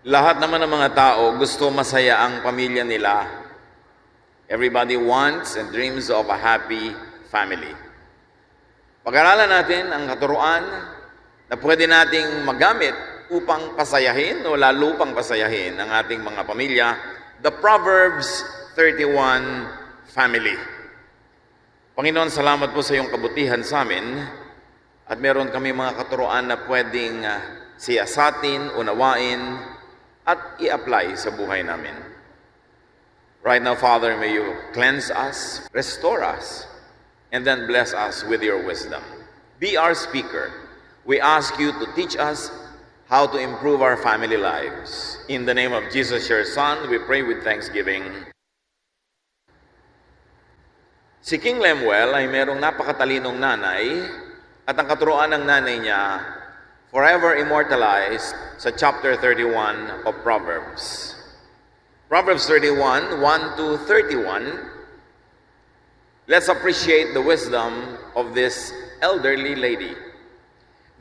Lahat naman ng mga tao gusto masaya ang pamilya nila. Everybody wants and dreams of a happy family. Pag-aralan natin ang katuruan na pwede nating magamit upang pasayahin o lalo pang pasayahin ang ating mga pamilya, the Proverbs 31 family. Panginoon, salamat po sa iyong kabutihan sa amin at meron kami mga katuruan na pwedeng siyasatin, unawain, at i-apply sa buhay namin. Right now, Father, may you cleanse us, restore us, and then bless us with your wisdom. Be our speaker. We ask you to teach us how to improve our family lives. In the name of Jesus, your Son, we pray with thanksgiving. Si King Lemuel ay merong napakatalinong nanay at ang katuruan ng nanay niya forever immortalized sa chapter 31 of Proverbs. Proverbs 31, 1 to 31. Let's appreciate the wisdom of this elderly lady.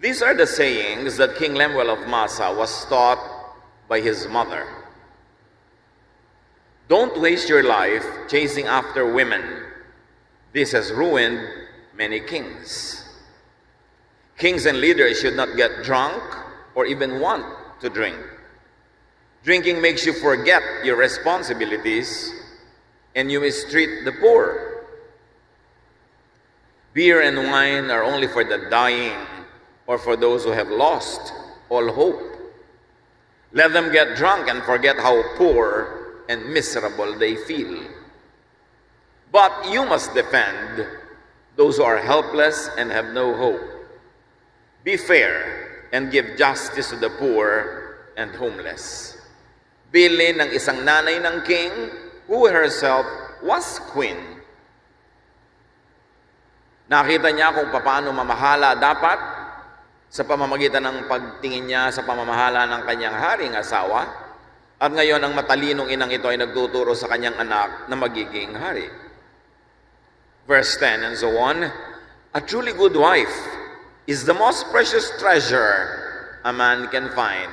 These are the sayings that King Lemuel of Massa was taught by his mother. Don't waste your life chasing after women. This has ruined many kings. Kings and leaders should not get drunk or even want to drink. Drinking makes you forget your responsibilities and you mistreat the poor. Beer and wine are only for the dying or for those who have lost all hope. Let them get drunk and forget how poor and miserable they feel. But you must defend those who are helpless and have no hope. Be fair and give justice to the poor and homeless. Bilin ng isang nanay ng king who herself was queen. Nakita niya kung paano mamahala dapat sa pamamagitan ng pagtingin niya sa pamamahala ng kanyang haring asawa. At ngayon ang matalinong inang ito ay nagtuturo sa kanyang anak na magiging hari. Verse 10 and so on, a truly good wife is the most precious treasure a man can find.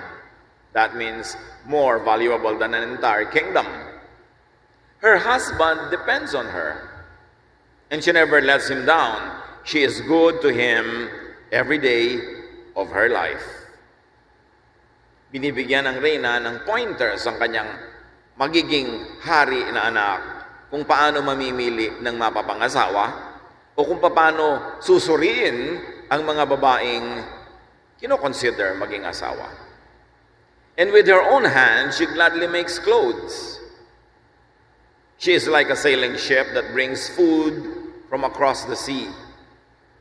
That means more valuable than an entire kingdom. Her husband depends on her, and she never lets him down. She is good to him every day of her life. Binibigyan ng reyna ng pointers ang kanyang magiging hari na anak kung paano mamimili ng mapapangasawa o kung paano susuriin ang mga babaeng kinoconsider maging asawa. And with her own hand, she gladly makes clothes. She is like a sailing ship that brings food from across the sea.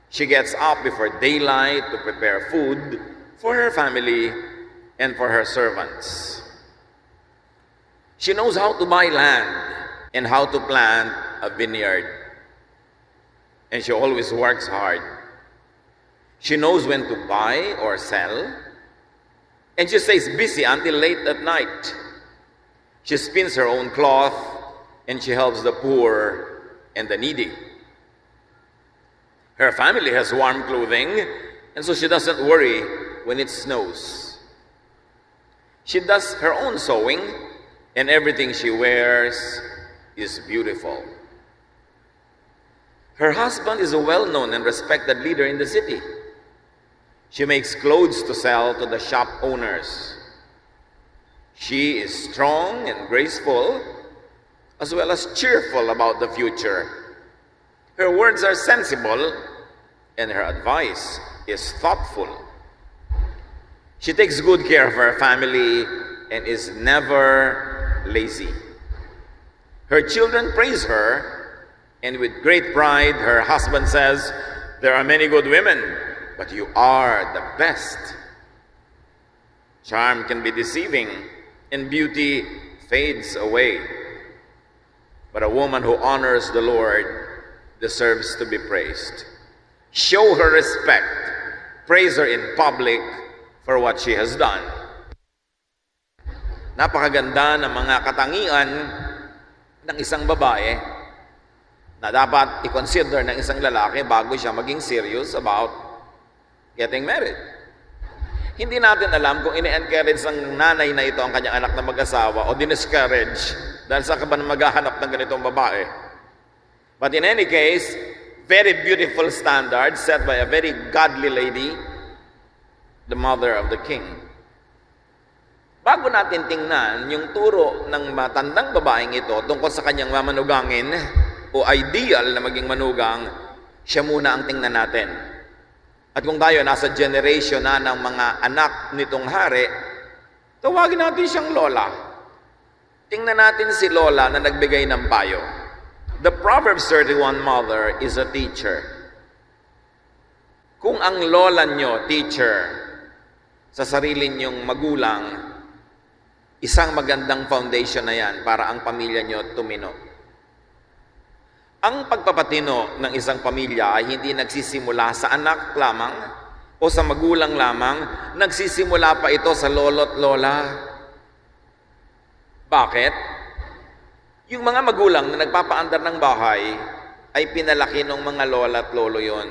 She gets up before daylight to prepare food for her family and for her servants. She knows how to buy land and how to plant a vineyard. And she always works hard. She knows when to buy or sell, and she stays busy until late at night. She spins her own cloth, and she helps the poor and the needy. Her family has warm clothing, and so she doesn't worry when it snows. She does her own sewing, and everything she wears is beautiful. Her husband is a well-known and respected leader in the city. She makes clothes to sell to the shop owners. She is strong and graceful, as well as cheerful about the future. Her words are sensible, and her advice is thoughtful. She takes good care of her family and is never lazy. Her children praise her, and with great pride, her husband says, "There are many good women, but you are the best." Charm can be deceiving, and beauty fades away. But a woman who honors the Lord deserves to be praised. Show her respect. Praise her in public for what she has done. Napakaganda ng mga katangian ng isang babae na dapat i-consider ng isang lalaki bago siya maging serious about getting married. Hindi natin alam kung ini-encourage ng nanay na ito ang kanyang anak na mag-asawa o diniscourage dahil sa kaban maghahanap ng ganitong babae. But in any case, very beautiful standard set by a very godly lady, the mother of the king. Bago natin tingnan yung turo ng matandang babaeng ito tungkol sa kanyang mamanugangin o ideal na maging manugang, siya muna ang tingnan natin. At kung tayo nasa generation na ng mga anak nitong hari, tawagin natin siyang lola. Tingnan natin si lola na nagbigay ng payo. The Proverbs 31 mother is a teacher. Kung ang lola nyo, teacher, sa sarili nyong magulang, isang magandang foundation na yan para ang pamilya nyo tumino. Ang pagpapatino ng isang pamilya ay hindi nagsisimula sa anak lamang o sa magulang lamang, nagsisimula pa ito sa lolo't lola. Bakit? Yung mga magulang na nagpapaandar ng bahay ay pinalaki ng mga lola at lolo yon.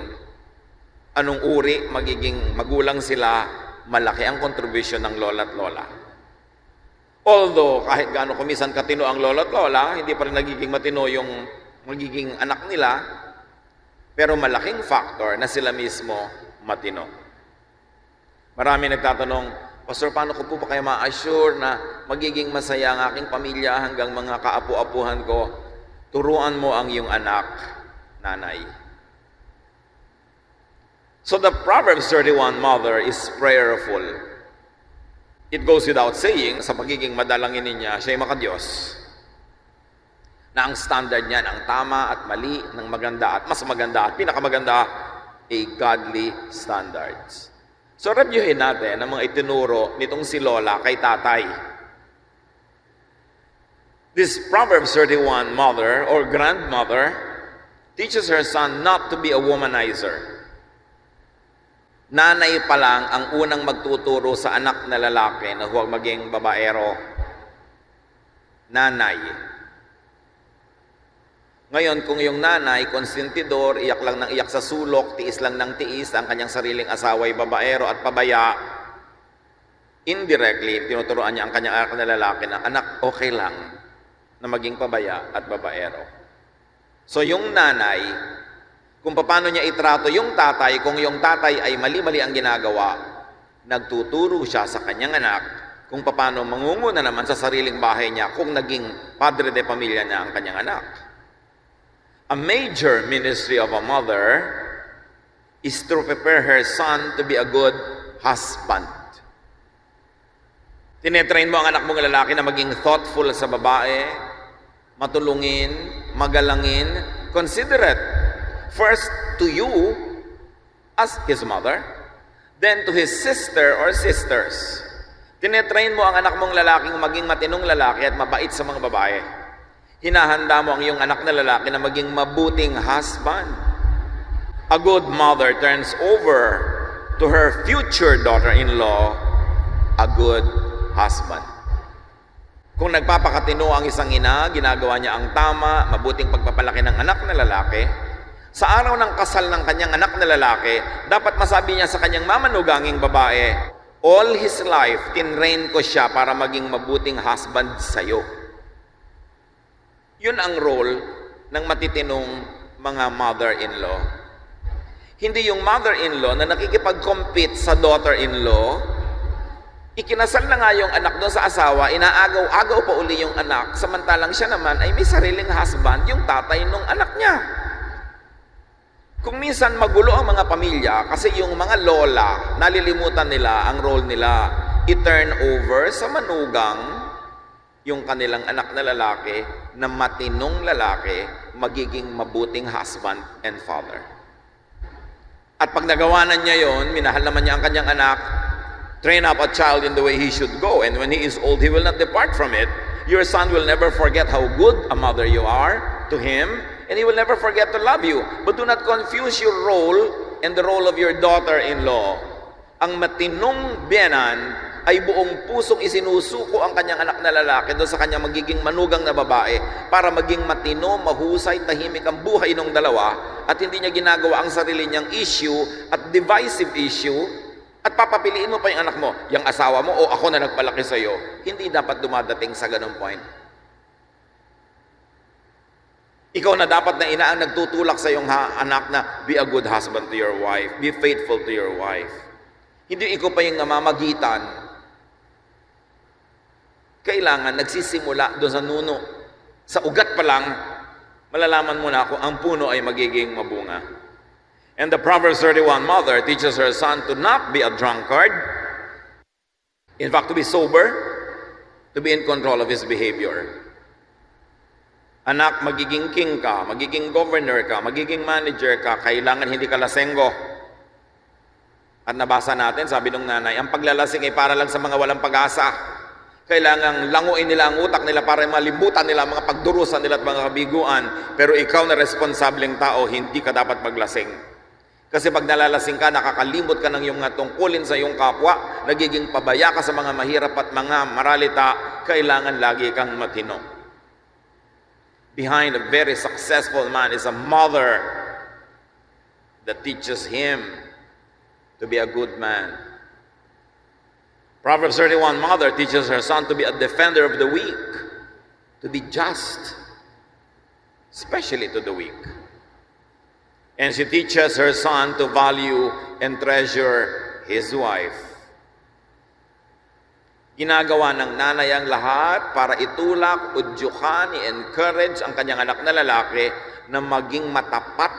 Anong uri magiging magulang sila, malaki ang contribution ng lola at lola. Although kahit gaano kumisan katino ang lola at lola, hindi pa rin nagiging matino yung magiging anak nila, pero malaking factor na sila mismo matino. Marami nagtatanong, Pastor, paano ko po ba kayo ma-assure na magiging masaya ang aking pamilya hanggang mga kaapu-apuhan ko? Turuan mo ang iyong anak, nanay. So the Proverbs 31 mother is prayerful. It goes without saying, sa pagiging madalangin niya, siya ay makadiyos. Na ang standard niya ng tama at mali, ng maganda at mas maganda at pinakamaganda ay godly standards. So reviewin natin ang mga itinuro nitong si Lola kay tatay. This Proverbs 31 mother or grandmother teaches her son not to be a womanizer. Nanay pa lang ang unang magtuturo sa anak na lalaki na huwag maging babaero. Nanay. Ngayon, kung yung nanay, konsentidor, iyak lang ng iyak sa sulok, tiis lang ng tiis, ang kanyang sariling asawa'y babaero at pabaya, indirectly, tinuturuan niya ang kanyang anak na lalaki na, anak, okay lang na maging pabaya at babaero. So yung nanay, kung paano niya itrato yung tatay, kung yung tatay ay mali-mali ang ginagawa, nagtuturo siya sa kanyang anak kung paano mangunguna naman sa sariling bahay niya kung naging padre de pamilya niya ang kanyang anak. A major ministry of a mother is to prepare her son to be a good husband. Tinetrain mo ang anak mong lalaki na maging thoughtful sa babae, matulungin, magalangin, considerate. First to you as his mother, then to his sister or sisters. Tinetrain mo ang anak mong lalaking maging matinong lalaki at mabait sa mga babae. Hinahanda mo ang iyong anak na lalaki na maging mabuting husband. A good mother turns over to her future daughter-in-law a good husband. Kung nagpapakatino ang isang ina, ginagawa niya ang tama, mabuting pagpapalaki ng anak na lalaki, sa araw ng kasal ng kanyang anak na lalaki, dapat masabi niya sa kanyang mamanuganging babae, all his life, tinrain ko siya para maging mabuting husband sa'yo. Yun ang role ng matitinong mga mother-in-law. Hindi yung mother-in-law na nakikipag-compete sa daughter-in-law, ikinasal na nga yung anak doon sa asawa, inaagaw-agaw pa uli yung anak, samantalang siya naman ay may sariling husband, yung tatay nung anak niya. Kung minsan magulo ang mga pamilya, kasi yung mga lola, nalilimutan nila ang role nila, i-turn over sa manugang, yung kanilang anak na lalaki, na matinong lalaki, magiging mabuting husband and father. At pag nagawa na niya yon, minahal naman niya ang kanyang anak, train up a child in the way he should go, and when he is old, he will not depart from it. Your son will never forget how good a mother you are to him, and he will never forget to love you. But do not confuse your role and the role of your daughter-in-law. Ang matinong biyenan ay buong pusong isinusuko ang kanyang anak na lalaki doon sa kanyang magiging manugang na babae para maging matino, mahusay, tahimik ang buhay ng dalawa at hindi niya ginagawa ang sarili niyang issue at divisive issue At papapiliin mo pa yung anak mo, yung asawa mo o ako na nagpalaki sa'yo. Hindi dapat dumadating sa ganung point. Ikaw na dapat na ina ang nagtutulak sa iyong anak na be a good husband to your wife. Be faithful to your wife. Hindi ikaw pa yung namamagitan. Kailangan nagsisimula doon sa nuno. Sa ugat pa lang, malalaman mo na kung ang puno ay magiging mabunga. And the Proverbs 31 mother teaches her son to not be a drunkard. In fact, to be sober, to be in control of his behavior. Anak, magiging king ka, magiging governor ka, magiging manager ka, kailangan hindi ka lasenggo. At nabasa natin, sabi ng nanay, ang paglalasing ay para lang sa mga walang pag-asa. Kailangan languin nila ang utak nila para malimutan nila ang mga pagdurusan nila at mga kabiguan. Pero ikaw na responsableng tao, hindi ka dapat maglasing. Kasi pag nalalasing ka, nakakalimot ka ng iyong tungkulin sa iyong kapwa, nagiging pabaya ka sa mga mahirap at mga maralita, kailangan lagi kang matino. Behind a very successful man is a mother that teaches him to be a good man. Proverbs 31 mother teaches her son to be a defender of the weak, to be just, especially to the weak. And she teaches her son to value and treasure his wife. Ginagawa ng nanay ang lahat para itulak, udyukan, i-encourage ang kanyang anak na lalaki na maging matapat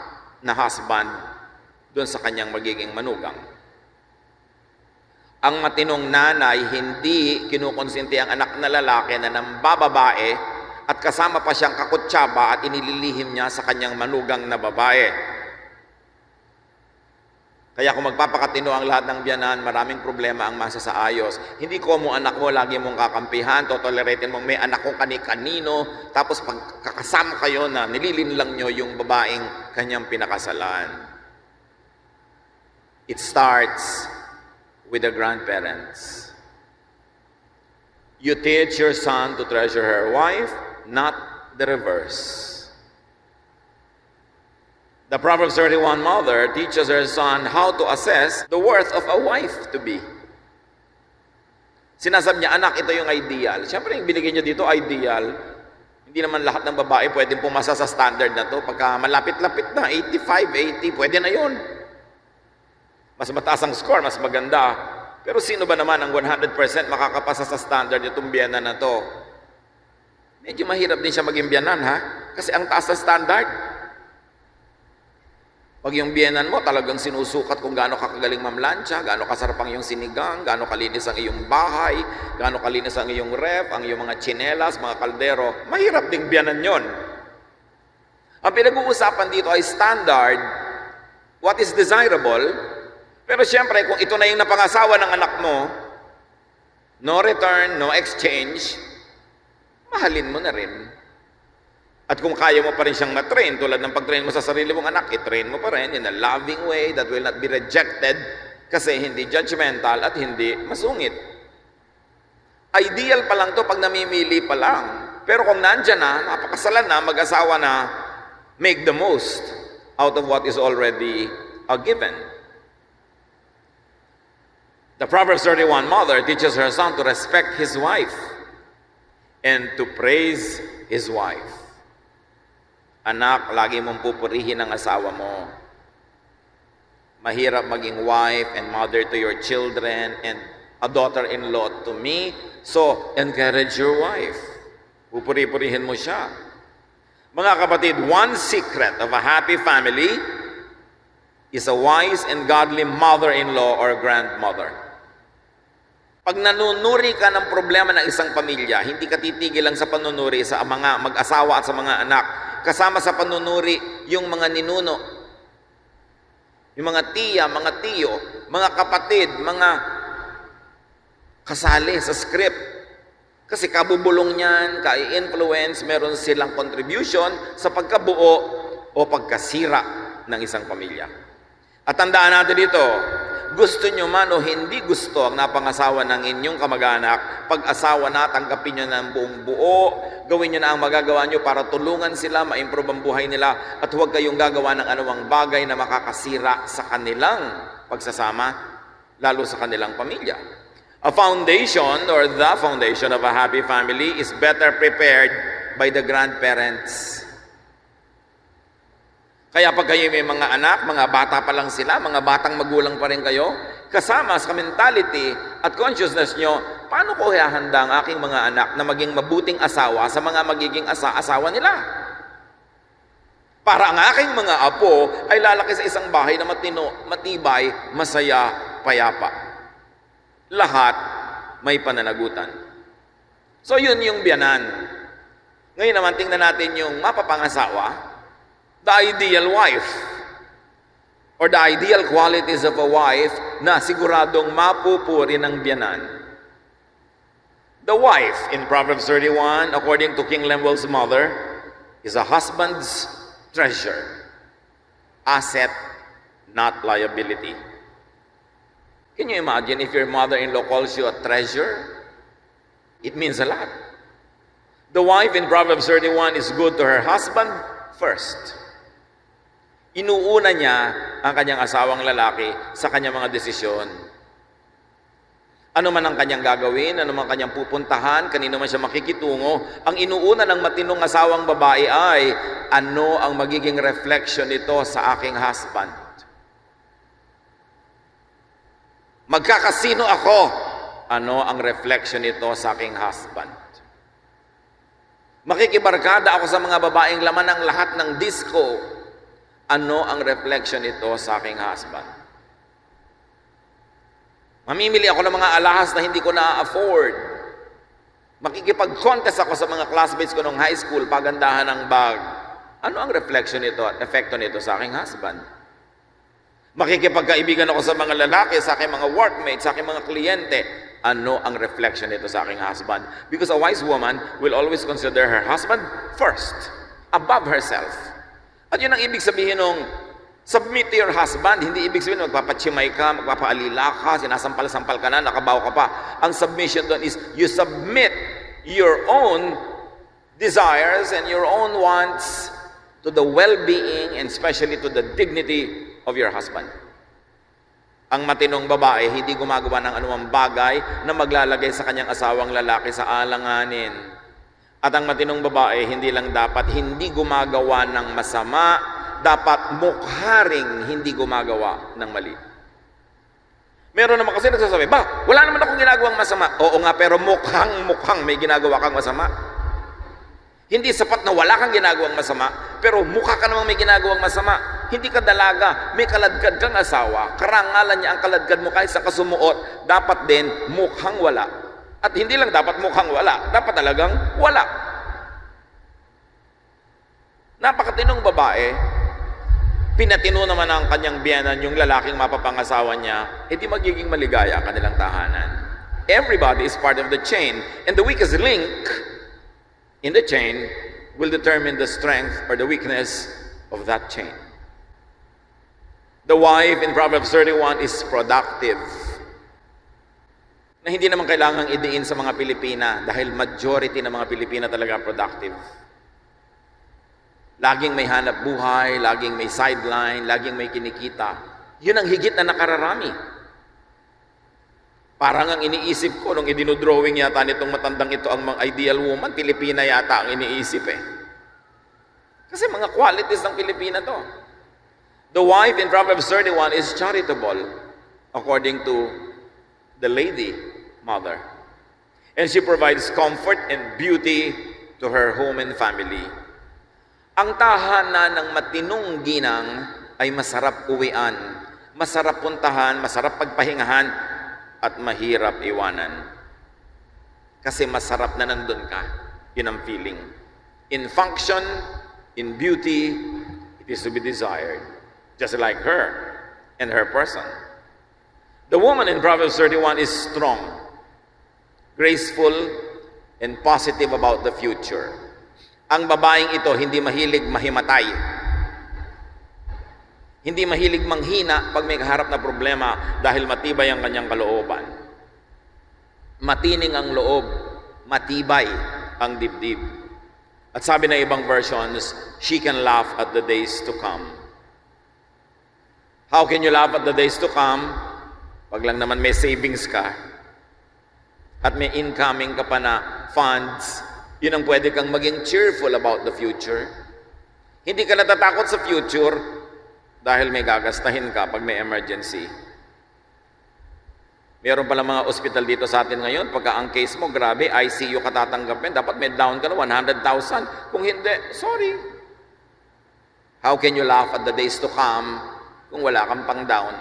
na husband doon sa kanyang magiging manugang. Ang matinong nanay, hindi kinukonsinti ang anak na lalaki na nambababae at kasama pa siyang kakutsaba at inililihim niya sa kanyang manugang na babae. Kaya kung magpapakatino ang lahat ng biyanan, maraming problema ang masasaayos. Hindi ko mo anak mo, lagi mong kakampihan, totoleratin mong may anak kong kani-kanino, tapos pag kakasama kayo na nililinlang nyo yung babaeng kanyang pinakasalan. It starts with the grandparents. You teach your son to treasure her wife, not the reverse. The Proverbs 31 mother teaches her son how to assess the worth of a wife to be. Sinasabi niya, anak, ito yung ideal. Siyempre, yung binigay niya dito, ideal. Hindi naman lahat ng babae pwedeng pumasa sa standard na to. Pagka malapit-lapit na, 85, 80, pwede na yun. Mas mataas ang score, mas maganda. Pero sino ba naman ang 100% makakapasa sa standard itong biyanan na to? Medyo mahirap din siya maging biyanan, ha? Kasi ang taas na standard. Pag yung biyenan mo talagang sinusukat kung gaano kakagaling mamlansya, gaano kasarap ang iyong sinigang, gaano kalinis ang iyong bahay, gaano kalinis ang iyong ref, ang iyong mga tsinelas, mga kaldero, mahirap ding biyanan yon. Ang pinag-uusapan dito ay standard, what is desirable, pero siyempre kung ito na yung napangasawa ng anak mo, no return, no exchange, mahalin mo na rin. At kung kaya mo pa rin siyang matrain, tulad ng pag-train mo sa sarili mong anak, i-train mo pa rin in a loving way that will not be rejected kasi hindi judgmental at hindi masungit. Ideal pa lang to pag namimili pa lang. Pero kung nandyan na, napakasalan na, mag-asawa na, make the most out of what is already a given. The Proverbs 31 mother teaches her son to respect his wife and to praise his wife. Anak, lagi mong pupurihin ang asawa mo. Mahirap maging wife and mother to your children and a daughter-in-law to me. So, encourage your wife. Pupuri-purihin mo siya. Mga kapatid, one secret of a happy family is a wise and godly mother-in-law or grandmother. Pag nanunuri ka ng problema ng isang pamilya, hindi ka titigil lang sa panunuri sa mga mag-asawa at sa mga anak. Kasama sa panunuri yung mga ninuno, yung mga tiya, mga tiyo, mga kapatid, mga kasali sa script. Kasi kabubulong niyan, ka-influence, meron silang contribution sa pagkabuo o pagkasira ng isang pamilya. At tandaan natin dito, gusto nyo man o hindi gusto ang napangasawa ng inyong kamag-anak, pag-asawa na, tanggapin nyo na ang buong buo, gawin nyo na ang magagawa nyo para tulungan sila, ma-improve ang buhay nila, at huwag kayong gagawa ng anumang bagay na makakasira sa kanilang pagsasama. lalo sa kanilang pamilya. A foundation or the foundation of a happy family is better prepared by the grandparents. Kaya pag kayo may mga anak, mga bata pa lang sila, mga batang magulang pa rin kayo, kasama sa mentality at consciousness nyo, paano ko hahanda ang aking mga anak na maging mabuting asawa sa mga magiging asawa nila? Para ang aking mga apo ay lalaki sa isang bahay na matibay, masaya, payapa. Lahat may pananagutan. So yun yung biyanan. Ngayon naman tingnan natin yung mapapangasawa, the ideal wife, or the ideal qualities of a wife na siguradong mapupuri ng biyanan. The wife in Proverbs 31, according to King Lemuel's mother, is a husband's treasure, asset, not liability. Can you imagine if your mother-in-law calls you a treasure? It means a lot. The wife in Proverbs 31 is good to her husband first. Inuuna niya ang kanyang asawang lalaki sa kanyang mga desisyon. Ano man ang kanyang gagawin, ano man kanyang pupuntahan, kanino man siya makikitungo, ang inuuna ng matinong asawang babae ay, ano ang magiging reflection nito sa aking husband? Magkakasino ako, ano ang reflection nito sa aking husband? Makikibarkada ako sa mga babaeng laman ng lahat ng disco, ano ang reflection nito sa aking husband? Mamimili ako ng mga alahas na hindi ko na-afford. Makikipag-contest ako sa mga classmates ko nung high school, pagandahan ng bag. Ano ang reflection nito at epekto nito sa aking husband? Makikipagkaibigan ako sa mga lalaki, sa aking mga workmates, sa aking mga kliyente. Ano ang reflection nito sa aking husband? Because a wise woman will always consider her husband first, above herself. At yun ang ibig sabihin ng submit to your husband. Hindi ibig sabihin magpapachimay ka, magpapaalila ka, sinasampal-sampal ka na, nakabaw ka pa. Ang submission doon is you submit your own desires and your own wants to the well-being and especially to the dignity of your husband. Ang matinong babae, hindi gumagawa ng anumang bagay na maglalagay sa kanyang asawang lalaki sa alanganin. At ang matinong babae, hindi lang dapat hindi gumagawa ng masama, dapat mukharing hindi gumagawa ng mali. Meron naman kasi nagsasabi, wala naman akong ginagawang masama. Oo nga, pero mukhang may ginagawa kang masama. Hindi sapat na wala kang ginagawang masama, pero mukha ka namang may ginagawang masama. Hindi ka dalaga, may kaladkad kang asawa, karangalan niya ang kaladkad mo kahit sa kasumuot, dapat din mukhang wala. At hindi lang dapat mukhang wala, dapat talagang wala. Napakatinong babae, pinatino naman ang kanyang biyanan yung lalaking mapapangasawa niya, edi magiging maligaya ang kanilang tahanan. Everybody is part of the chain, and the weakest link in the chain will determine the strength or the weakness of that chain. The wife in Proverbs 31 is productive. Na hindi naman kailangang idiin sa mga Pilipina dahil majority ng mga Pilipina talaga productive. Laging may hanap buhay, laging may sideline, laging may kinikita. Yun ang higit na nakararami. Parang ang iniisip ko nung idinodrawing yata nitong matandang ito ang mga ideal woman, Pilipina yata ang iniisip eh. Kasi mga qualities ng Pilipina to. The wife in Proverbs 31 is charitable according to the lady mother. And she provides comfort and beauty to her home and family. Ang tahanan ng matinong ginang ay masarap uwian, masarap puntahan, masarap pagpahingahan, at mahirap iwanan. Kasi masarap na nandun ka. Yun ang feeling. In function, in beauty, it is to be desired. Just like her and her person. The woman in Proverbs 31 is strong, graceful, and positive about the future. Ang babaeng ito hindi mahilig mahimatay. Hindi mahilig manghina pag may kaharap na problema dahil matibay ang kanyang kalooban. Matining ang loob, matibay ang dibdib. At sabi ng ibang versions, she can laugh at the days to come. How can you laugh at the days to come? Pag lang naman may savings ka at may incoming ka pa na funds, yun ang pwede kang maging cheerful about the future. Hindi ka natatakot sa future dahil may gagastahin ka pag may emergency. Meron pala mga ospital dito sa atin ngayon, pagka ang case mo, grabe, ICU ka tatanggapin, dapat may down ka na 100,000. Kung hindi, sorry. How can you laugh at the days to come kung wala kang pang down?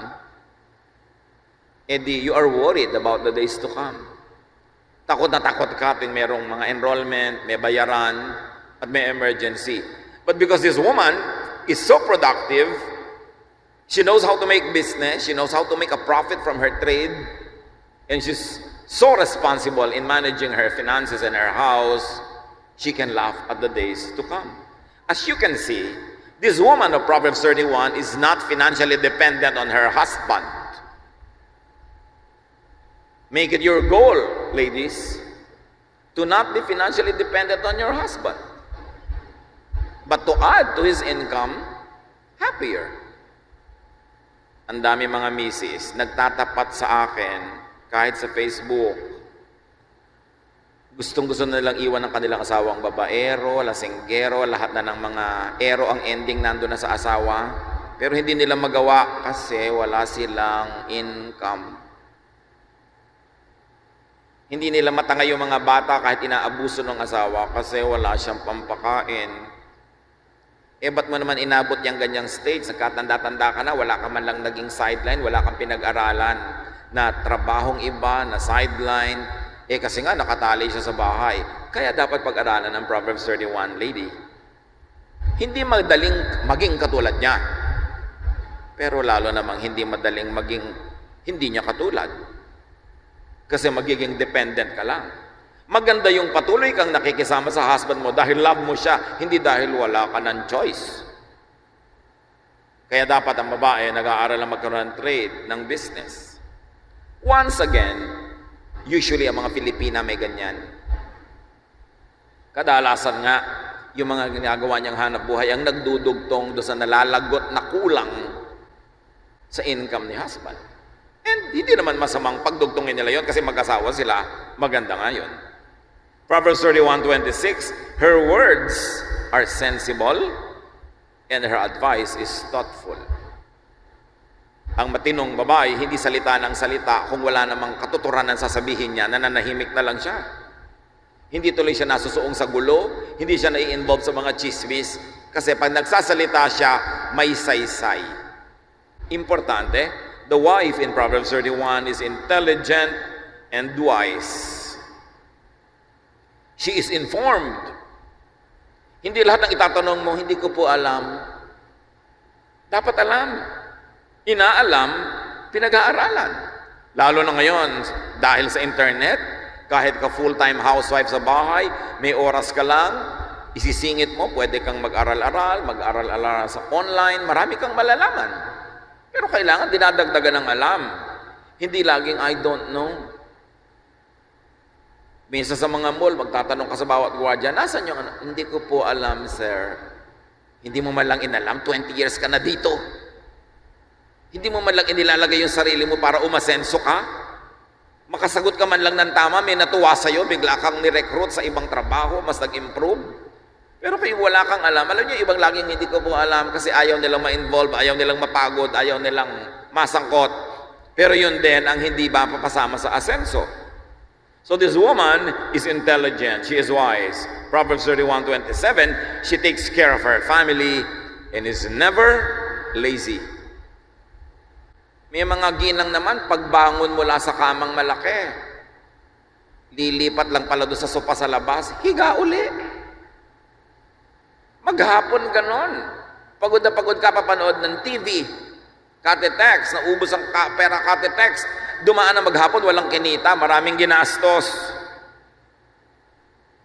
You are worried about the days to come. Takot na takot ka tuwing merong mga enrollment, may bayaran, at may emergency. But because this woman is so productive, she knows how to make business, she knows how to make a profit from her trade, and she's so responsible in managing her finances and her house, she can laugh at the days to come. As you can see, this woman of Proverbs 31 is not financially dependent on her husband. Make it your goal, ladies, to not be financially dependent on your husband, but to add to his income, happier. Ang dami mga misis, nagtatapat sa akin, kahit sa Facebook, gustong-gusto na nilang iwan ng kanilang asawang babaero, lasinggero, lahat na ng mga ero ang ending nandun na sa asawa, pero hindi nila magawa kasi wala silang income. Hindi nila matangay yung mga bata kahit inaabuso ng asawa kasi wala siyang pampakain. Ba't mo naman inabot yung ganyang stage? Nagkatanda-tanda ka na, wala ka man lang naging sideline, wala kang pinag-aralan na trabahong iba, na sideline. Kasi nga nakatali siya sa bahay. Kaya dapat pag-aralan ng Proverbs 31, lady. Hindi madaling maging katulad niya. Pero lalo namang hindi madaling maging hindi niya katulad. Kasi magiging dependent ka lang. Maganda yung patuloy kang nakikisama sa husband mo dahil love mo siya, hindi dahil wala ka ng choice. Kaya dapat ang babae nag-aaral na magkaroon ng trade, ng business. Once again, usually ang mga Pilipina may ganyan. Kadalasan nga, yung mga ginagawa niyang hanap buhay ang nagdudugtong doon sa nalalagot na kulang sa income ni husband. And hindi naman masamang pagdugtongin nila yon kasi mag-asawa sila, maganda nga yun. Proverbs 31:26, her words are sensible and her advice is thoughtful. Ang matinong babae, hindi salita ng salita kung wala namang katuturan ng sasabihin niya, nananahimik na lang siya. Hindi tuloy siya nasusuong sa gulo, hindi siya nai-involve sa mga chismis, kasi pag nagsasalita siya, may saysay. Importante, the wife in Proverbs 31 is intelligent and wise. She is informed. Hindi lahat ng itatanong mo, hindi ko po alam. Dapat alam. Inaalam, pinag-aaralan. Lalo na ngayon, dahil sa internet, kahit ka full-time housewife sa bahay, may oras ka lang, isisingit mo, pwede kang mag-aral-aral, sa online, marami kang malalaman. Pero kailangan dinadagdagan ng alam. Hindi laging, I don't know. Minsan sa mga mall, magtatanong ka sa bawat gwardiya, nasan yung ano? Hindi ko po alam, sir. Hindi mo man lang inalam, 20 years ka na dito. Hindi mo man lang inilalagay yung sarili mo para umasenso ka. Makasagot ka man lang ng tama, may natuwa sa'yo, bigla kang ni-recruit sa ibang trabaho, mas nag-improve. Pero kung wala kang alam niyo, ibang laging hindi ko po alam kasi ayaw nilang ma-involve, ayaw nilang mapagod, ayaw nilang masangkot. Pero yun din ang hindi ba papasama sa asenso. So this woman is intelligent, she is wise. Proverbs 31:27, she takes care of her family and is never lazy. May mga ginang naman, pagbangon mula sa kamang malaki, lilipat lang pala doon sa sopa sa labas, higa uli. Maghapon ganon. Pagod na pagod ka papanood ng TV. Kate-text, naubos ang pera kate-text. Dumaan na maghapon, walang kinita, maraming ginastos.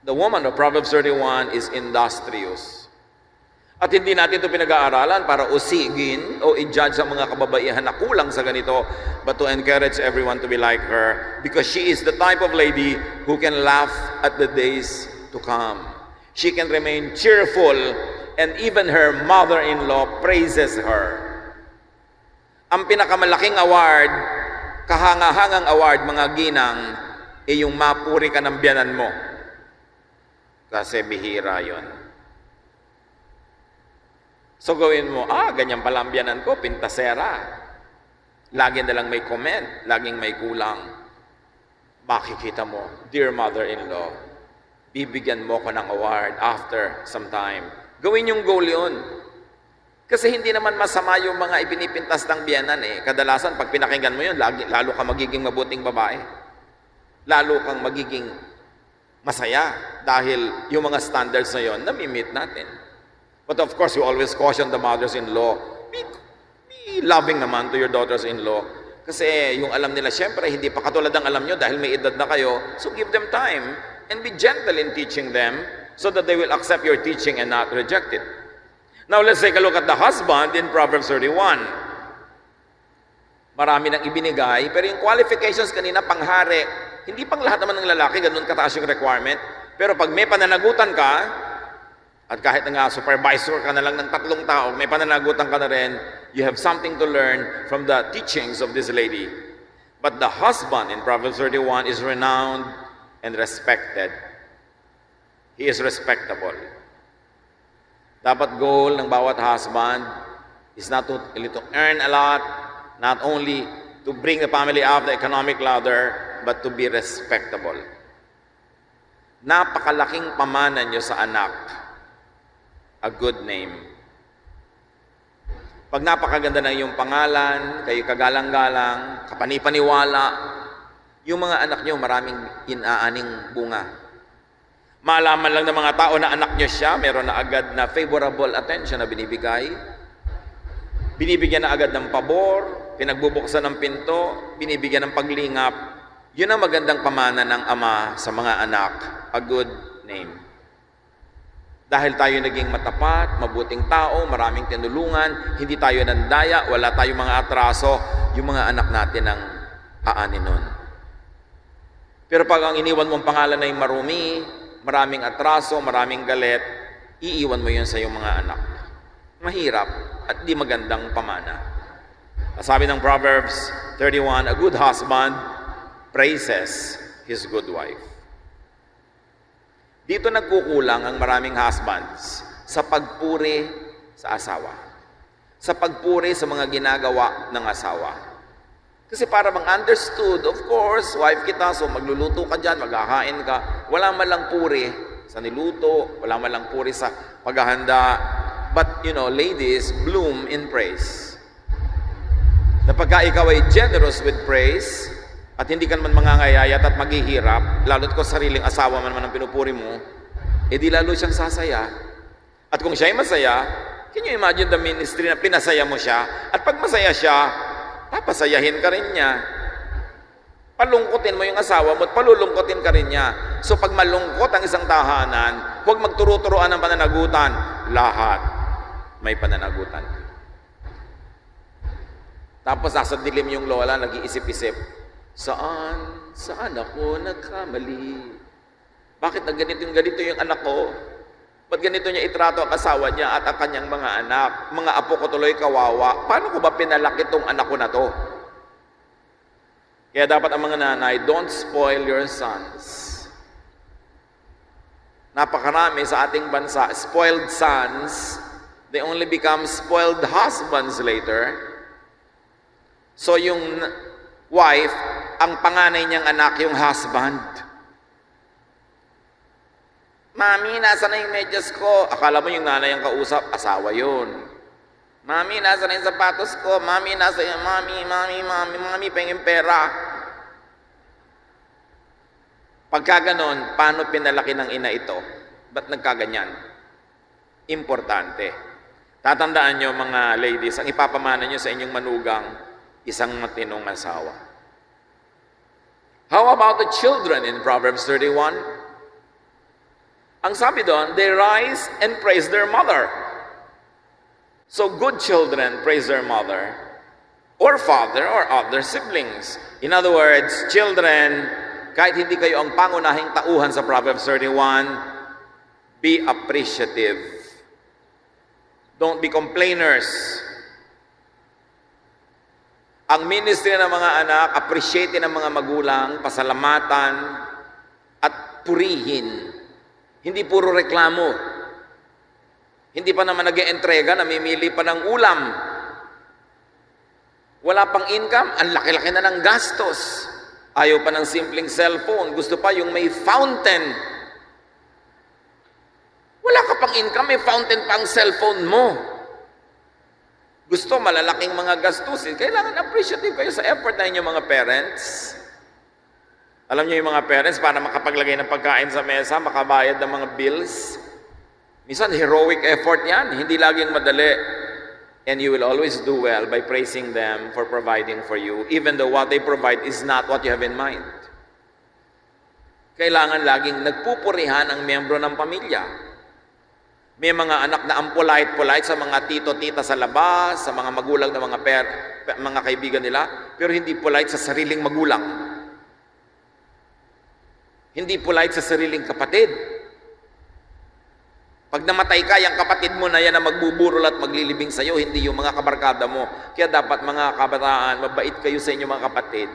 The woman of Proverbs 31 is industrious. At hindi natin ito pinag-aaralan para usigin o i-judge ang mga kababaihan na kulang sa ganito, but to encourage everyone to be like her because she is the type of lady who can laugh at the days to come. She can remain cheerful and even her mother-in-law praises her. Ang pinakamalaking award kahangahangang award, mga ginang, yung mapuri ka ng biyanan mo. Kasi bihira yon. So gawin mo, ganyan pala ang biyanan ko, pintasera. Lagi na lang may comment, laging may kulang. Makikita mo, dear mother-in-law, bibigyan mo ko ng award after some time. Gawin yung goal yun. Kasi hindi naman masama yung mga ipinipintas ng biyanan eh. Kadalasan, pag pinakinggan mo yun, lalo ka magiging mabuting babae. Lalo kang magiging masaya dahil yung mga standards na yun, nami-meet natin. But of course, you always caution the mothers-in-law, be loving naman to your daughters-in-law. Kasi yung alam nila, syempre, hindi pa katulad ng alam nyo dahil may edad na kayo. So give them time and be gentle in teaching them so that they will accept your teaching and not reject it. Now, let's take a look at the husband in Proverbs 31. Marami nang ibinigay, pero yung qualifications kanina, panghari, hindi pang lahat naman ng lalaki, ganun kataas yung requirement. Pero pag may pananagutan ka, at kahit nga supervisor ka na lang ng 3 tao, may pananagutan ka na rin, you have something to learn from the teachings of this lady. But the husband in Proverbs 31 is renowned and respected. He is respectable. Dapat goal ng bawat husband is not to earn a lot, not only to bring the family up the economic ladder, but to be respectable. Napakalaking pamana nyo sa anak, a good name. Pag napakaganda na yung pangalan, kayo kagalang-galang, kapanipaniwala, yung mga anak nyo maraming inaaning bunga. Malaman lang ng mga tao na anak nyo siya, meron na agad na favorable attention na binibigay. Binibigyan na agad ng pabor, pinagbubuksan ng pinto, binibigyan ng paglingap. Yun ang magandang pamana ng ama sa mga anak, a good name. Dahil tayo naging matapat, mabuting tao, maraming tinulungan, hindi tayo nandaya, wala tayong mga atraso, yung mga anak natin ang aanin nun. Pero pag ang iniwan mong pangalan ay marumi, maraming atraso, maraming galit, iiwan mo yun sa iyong mga anak. Mahirap at di magandang pamana. Sabi ng Proverbs 31, a good husband praises his good wife. Dito nagkukulang ang maraming husbands sa pagpuri sa asawa. Sa pagpuri sa mga ginagawa ng asawa. Kasi para bang understood, of course, wife kita, so magluluto ka dyan, maghakain ka. Wala man lang puri sa niluto, wala man lang puri sa paghahanda. But, ladies, bloom in praise. Na pagka ikaw ay generous with praise, at hindi ka naman mangangayayat at maghihirap, lalo't kung sariling asawa man ang pinupuri mo, di lalo siyang sasaya. At kung siya ay masaya, can you imagine the ministry na pinasaya mo siya? At pag masaya siya, papasayahin ka rin niya. Palungkutin mo yung asawa mo at palulungkutin ka rin niya. So pag malungkot ang isang tahanan, huwag magturo-turoan ng pananagutan. Lahat may pananagutan. Tapos nasa dilim yung lola, nag-iisip-isip, Saan ako nagkamali? Bakit ganito yung anak ko? Ba't ganito niya itrato ang asawa niya at ang kanyang mga anak? Mga apo ko tuloy kawawa. Paano ko ba pinalaki itong anak ko na to? Kaya dapat ang mga nanay, don't spoil your sons. Napakarami sa ating bansa, spoiled sons, they only become spoiled husbands later. So yung wife, ang panganay niyang anak, yung husband. Mami, nasa na yung medyas ko? Akala mo yung nanay ang kausap, asawa yun. Mami, nasa na yung sapatos ko? Mami, nasa yung mami, pengin pera. Pagka ganon, paano pinalaki ng ina ito? Ba't nagkaganyan? Importante. Tatandaan nyo mga ladies, ang ipapamana nyo sa inyong manugang, isang matinong asawa. How about the children in Proverbs 31? Ang sabi doon, they rise and praise their mother. So good children praise their mother or father or other siblings. In other words, children, kahit hindi kayo ang pangunahing tauhan sa Proverbs 31, be appreciative. Don't be complainers. Ang ministry ng mga anak, appreciate ng mga magulang, pasalamatan, at purihin. Hindi puro reklamo. Hindi pa naman nag-e-entrega, namimili pa ng ulam. Wala pang income, ang laki-laki na ng gastos. Ayaw pa ng simpleng cellphone, gusto pa yung may fountain. Wala ka pang income, may fountain pa ang cellphone mo. Gusto malalaking mga gastusin, kailangan appreciative kayo sa effort na inyong mga parents. Alam niyo yung mga parents, para makapaglagay ng pagkain sa mesa, makabayad ng mga bills, minsan heroic effort yan, hindi laging madali. And you will always do well by praising them for providing for you, even though what they provide is not what you have in mind. Kailangan laging nagpupurihan ang miyembro ng pamilya. May mga anak na ang polite sa mga tito-tita sa labas, sa mga magulang na mga kaibigan nila, pero hindi polite sa sariling magulang. Hindi polite sa sariling kapatid. Pag namatay ka, yung kapatid mo na yan na magbuburol at maglilibing sa'yo, hindi yung mga kabarkada mo. Kaya dapat mga kabataan, mabait kayo sa inyong mga kapatid.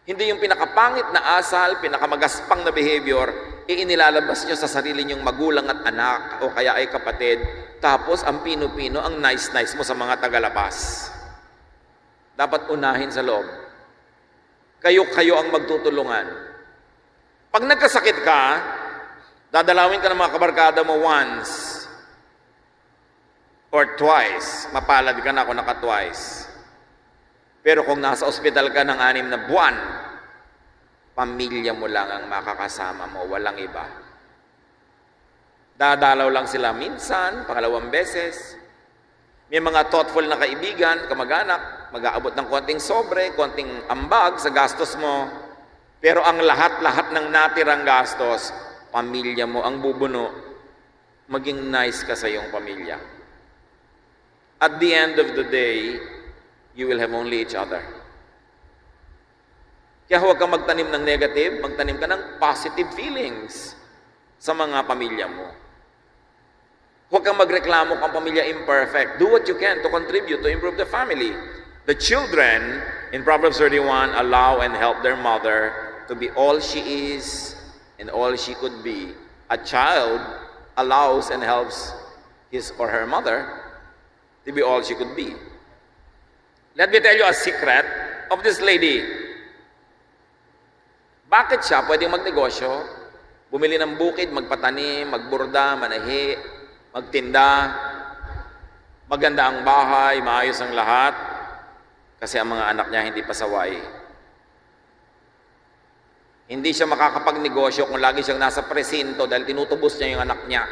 Hindi yung pinakapangit na asal, pinakamagaspang na behavior, inilalabas nyo sa sarili nyong magulang at anak o kaya ay kapatid. Tapos ang pino-pino, ang nice-nice mo sa mga tagalabas. Dapat unahin sa loob. Kayo ang magtutulungan. Pag nagkasakit ka, dadalawin ka ng mga kabarkada mo once or twice. Mapalad ka na kung naka-twice. Pero kung nasa ospital ka ng 6 na buwan, pamilya mo lang ang makakasama mo, walang iba. Dadalaw lang sila minsan, pangalawang beses. May mga thoughtful na kaibigan, kamag-anak, mag-aabot ng konting sobre, konting ambag sa gastos mo. Pero ang lahat-lahat ng natirang gastos, pamilya mo ang bubuno. Maging nice ka sa iyong pamilya. At the end of the day, you will have only each other. Kaya huwag kang magtanim ng negative, magtanim ka ng positive feelings sa mga pamilya mo. Huwag kang magreklamo kung pamilya imperfect. Do what you can to contribute to improve the family. The children, in Proverbs 31, allow and help their mother to be all she is and all she could be. A child allows and helps his or her mother to be all she could be. Let me tell you a secret of this lady. Bakit siya pwedeng magnegosyo? Bumili ng bukid, magpatanim, magburda, manahi, magtinda, maganda ang bahay, maayos ang lahat, kasi ang mga anak niya hindi pasaway. Hindi siya makakapagnegosyo kung lagi siyang nasa presinto dahil tinutubos niya yung anak niya.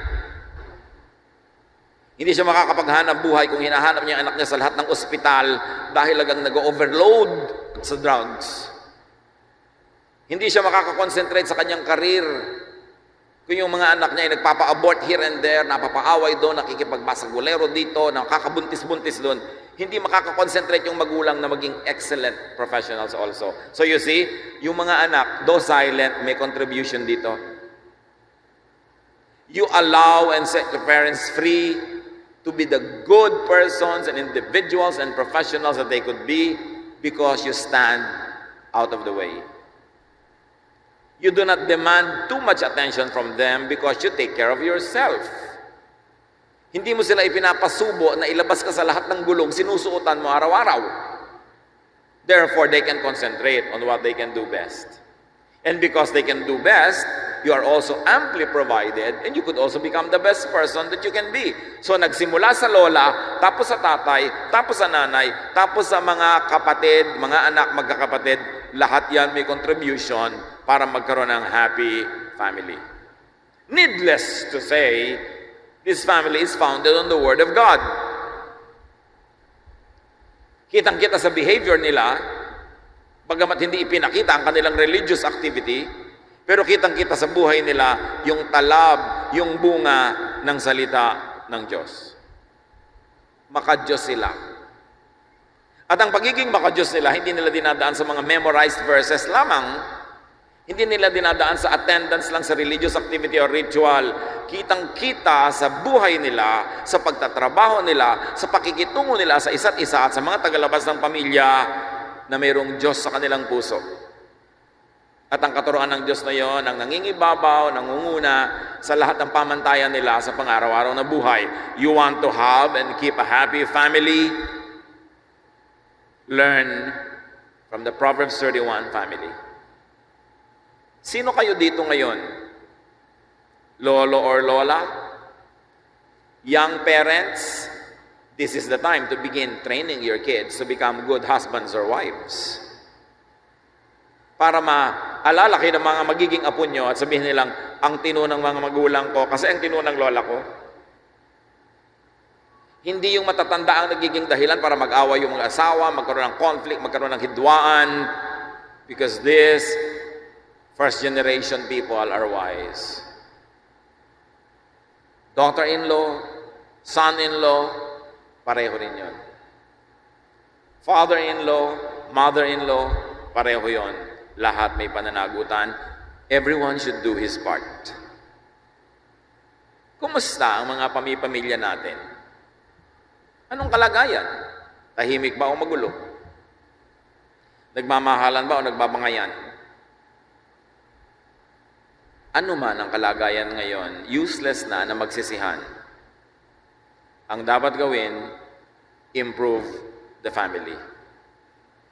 Hindi siya makakapaghanap buhay kung hinahanap niya ang anak niya sa lahat ng ospital dahil lagang nag-overload sa drugs. Hindi siya makakakonsentrate sa kanyang karir kung yung mga anak niya ay nagpapa-abort here and there, napapaaway doon, nakikipagbasagulero dito, nakakabuntis-buntis doon. Hindi makakakonsentrate yung magulang na maging excellent professionals also. So you see, yung mga anak, though silent, may contribution dito. You allow and set your parents free to be the good persons and individuals and professionals that they could be because you stand out of the way. You do not demand too much attention from them because you take care of yourself. Hindi mo sila ipinapasubo na ilabas ka sa lahat ng gulong sinusuotan mo araw-araw. Therefore, they can concentrate on what they can do best. And because they can do best, you are also amply provided and you could also become the best person that you can be. So nagsimula sa lola, tapos sa tatay, tapos sa nanay, tapos sa mga kapatid, mga anak, magkakapatid, lahat yan may contribution para magkaroon ng happy family. Needless to say, this family is founded on the Word of God. Kitang-kita sa behavior nila, bagamat hindi ipinakita ang kanilang religious activity, pero kitang-kita sa buhay nila yung talab, yung bunga ng salita ng Diyos. Maka-Diyos sila. At ang pagiging maka-Diyos nila, hindi nila dinadaan sa mga memorized verses lamang, Hindi nila dinadaan sa attendance lang sa religious activity or ritual. Kitang-kita sa buhay nila, sa pagtatrabaho nila, sa pakikitungo nila sa isa't isa at sa mga tagalabas ng pamilya na mayroong Diyos sa kanilang puso. At ang katuroan ng Diyos na yon ang nangingibabaw, nangunguna sa lahat ng pamantayan nila sa pang-araw-araw na buhay. You want to have and keep a happy family? Learn from the Proverbs 31 family. Sino kayo dito ngayon? Lolo or lola? Young parents? This is the time to begin training your kids to become good husbands or wives. Para maalala kayo ng mga magiging apo nyo at sabihin nilang, ang tino ng mga magulang ko, kasi ang tino ng lola ko. Hindi yung matatanda ang nagiging dahilan para mag-away yung mga asawa, magkaroon ng conflict, magkaroon ng hidwaan. Because this first generation people are wise. Daughter-in-law, son-in-law, pareho rin yun. Father-in-law, mother-in-law, pareho yun. Lahat may pananagutan. Everyone should do his part. Kumusta ang mga pamilya natin? Anong kalagayan? Tahimik ba o magulo? Nagmamahalan ba o nagbabangayan? Ano man ang kalagayan ngayon, useless na magsisihan. Ang dapat gawin, improve the family.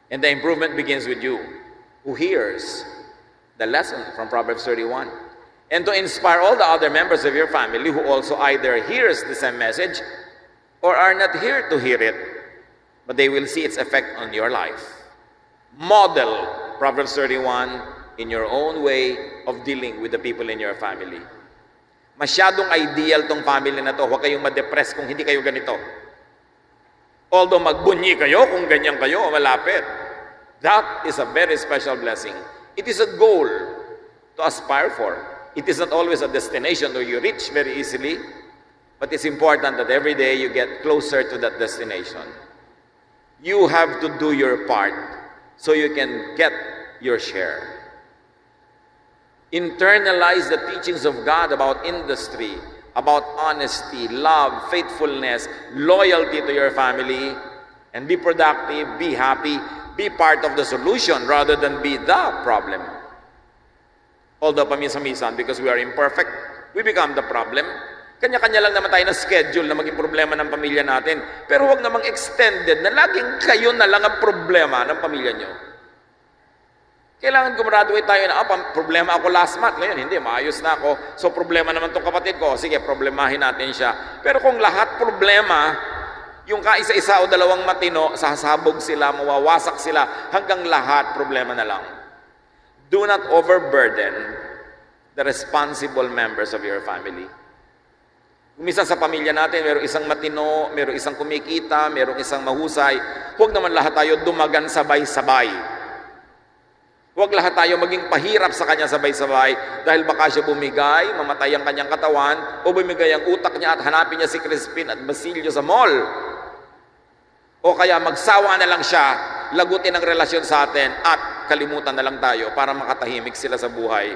And the improvement begins with you, who hears the lesson from Proverbs 31. And to inspire all the other members of your family who also either hears the same message or are not here to hear it, but they will see its effect on your life. Model Proverbs 31 in your own way of dealing with the people in your family. Masyadong ideal tong family na to. Huwag kayong ma-depress kung hindi kayo ganito. Although magbunyi kayo kung ganyan kayo, malapit. That is a very special blessing. It is a goal to aspire for. It is not always a destination where you reach very easily, but it's important that every day you get closer to that destination. You have to do your part so you can get your share. Internalize the teachings of God about industry, about honesty, love, faithfulness, loyalty to your family, and be productive, be happy, be part of the solution rather than be the problem. Although paminsan-minsan, because we are imperfect, we become the problem. Kanya-kanya lang naman tayo na schedule na maging problema ng pamilya natin. Pero huwag namang extended na laging kayo na lang ang problema ng pamilya nyo. Kailangan gumraduate tayo na, problema ako last month. Ngayon, hindi, maayos na ako. So, problema naman itong kapatid ko. Sige, problemahin natin siya. Pero kung lahat problema, yung kaisa-isa o dalawang matino, sasabog sila, mawawasak sila, hanggang lahat problema na lang. Do not overburden the responsible members of your family. Umisa sa pamilya natin, mayroong isang matino, mayroong isang kumikita, mayroong isang mahusay. Huwag naman lahat tayo dumagan sabay-sabay. Huwag lahat tayo maging pahirap sa kanya sabay-sabay dahil baka siya bumigay, mamatay ang kanyang katawan, o bumigay ang utak niya at hanapin niya si Crispin at Basilio sa mall. O kaya magsawa na lang siya, lagutin ang relasyon sa atin at kalimutan na lang tayo para makatahimik sila sa buhay.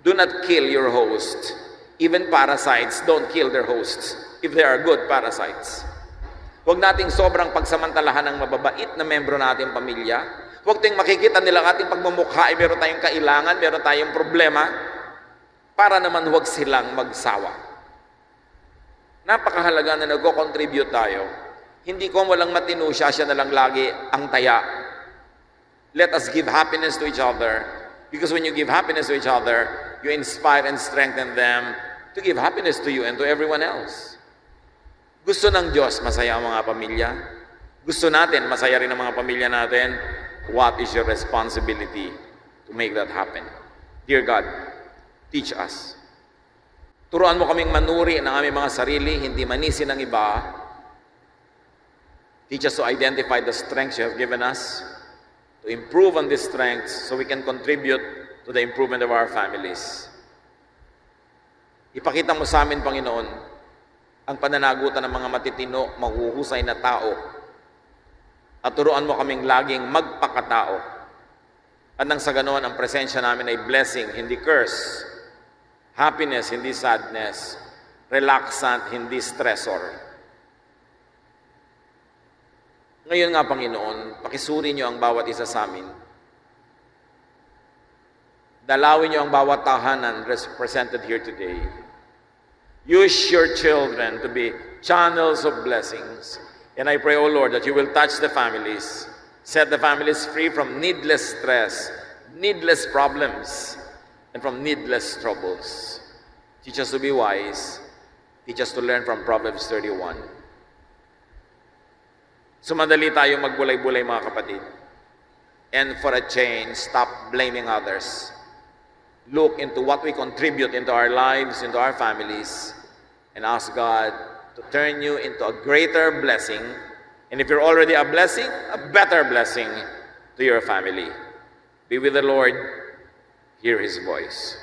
Do not kill your host. Even parasites don't kill their hosts if they are good parasites. Huwag nating sobrang pagsamantalahan ng mababait na membro nating pamilya. Huwag tayong makikita nila ang ating pagmumukha ay meron tayong kailangan, meron tayong problema, para naman huwag silang magsawa. Napakahalaga na nag-contribute tayo. Hindi ko walang matino siya na lang lagi ang taya. Let us give happiness to each other. Because when you give happiness to each other, you inspire and strengthen them to give happiness to you and to everyone else. Gusto ng Diyos masaya ang mga pamilya. Gusto natin masaya rin ang mga pamilya natin. What is your responsibility to make that happen? Dear God, teach us. Turuan mo kaming manuri ng aming mga sarili, hindi manisi ng iba. Teach us to identify the strengths you have given us, to improve on these strengths so we can contribute to the improvement of our families. Ipakita mo sa amin, Panginoon, ang pananagutan ng mga matitino, mahuhusay na tao. At turuan mo kaming laging magpakatao. At nang sa ganoon, ang presensya namin ay blessing, hindi curse. Happiness, hindi sadness. Relaxant, hindi stressor. Ngayon nga, Panginoon, pakisuri niyo ang bawat isa sa amin. Dalawin niyo ang bawat tahanan represented here today. Use your children to be channels of blessings. And I pray, O Lord, that you will touch the families. Set the families free from needless stress, needless problems, and from needless troubles. Teach us to be wise. Teach us to learn from Proverbs 31. Sumadali tayo magbulay-bulay, mga kapatid. And for a change, stop blaming others. Look into what we contribute into our lives, into our families, and ask God to turn you into a greater blessing. And if you're already a blessing, a better blessing to your family. Be with the Lord. Hear His voice.